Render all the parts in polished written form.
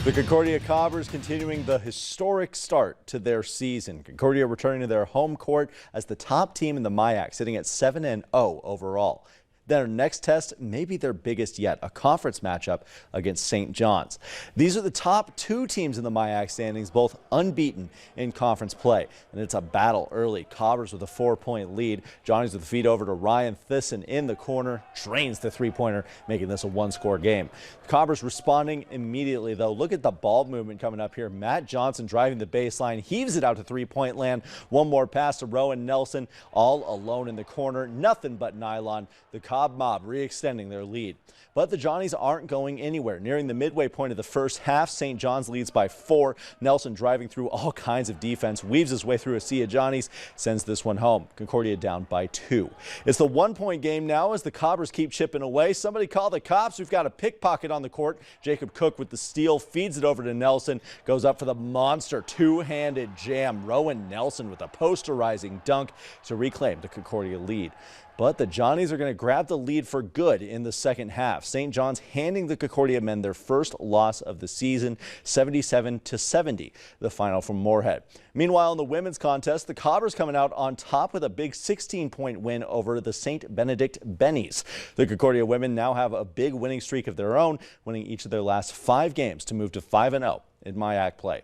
The Concordia Cobbers continuing the historic start to their season. Concordia returning to their home court as the top team in the MIAC, sitting at 7-0 overall. Their next test may be their biggest yet, a conference matchup against St. John's. These are the top two teams in the MIAC standings, both unbeaten in conference play. And it's a battle early. Cobbers with a 4-point lead. Johnny's with the feed over to Ryan Thisson in the corner, drains the three-pointer, making this a one-score game. Cobbers responding immediately, though. Look at the ball movement coming up here. Matt Johnson driving the baseline, heaves it out to three-point land. One more pass to Rowan Nelson, all alone in the corner. Nothing but nylon. The Cobb mob re-extending their lead. But the Johnnies aren't going anywhere. Nearing the midway point of the first half, St. John's leads by 4. Nelson driving through all kinds of defense, weaves his way through a sea of Johnnies, sends this one home. Concordia down by 2. It's the one-point game now as the Cobbers keep chipping away. Somebody call the cops. We've got a pickpocket on the court. Jacob Cook with the steal, feeds it over to Nelson, goes up for the monster two-handed jam. Rowan Nelson with a posterizing dunk to reclaim the Concordia lead. But the Johnnies are going to grab the lead for good in the second half. St. John's handing the Concordia men their first loss of the season, 77-70, the final from Moorhead. Meanwhile, in the women's contest, the Cobbers coming out on top with a big 16-point win over the St. Benedict Bennies. The Concordia women now have a big winning streak of their own, winning each of their last 5 games to move to 5-0 in MIAC play.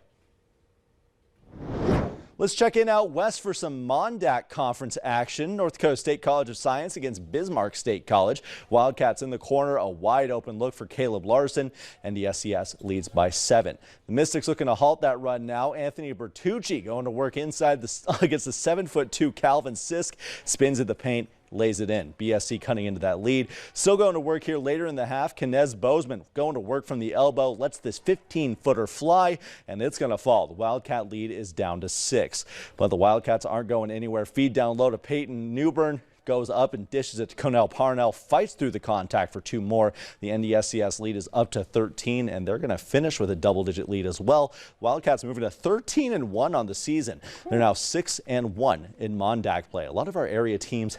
Let's check in out west for some Mondac Conference action. North Dakota State College of Science against Bismarck State College. Wildcats in the corner, a wide open look for Caleb Larson, and the SCS leads by 7. The Mystics looking to halt that run now. Anthony Bertucci going to work inside against the 7'2" Calvin Sisk, spins at the paint, lays it in. BSC cutting into that lead. Still going to work here later in the half. Knez Bozeman going to work from the elbow, lets this 15-footer fly, and it's going to fall. The Wildcat lead is down to 6. But the Wildcats aren't going anywhere. Feed down low to Peyton Newbern. Goes up and dishes it to Connell Parnell, fights through the contact for 2 more. The NDSCS lead is up to 13, and they're going to finish with a double-digit lead as well. Wildcats moving to 13-1 on the season. They're now 6-1 in Mondac play. A lot of our area teams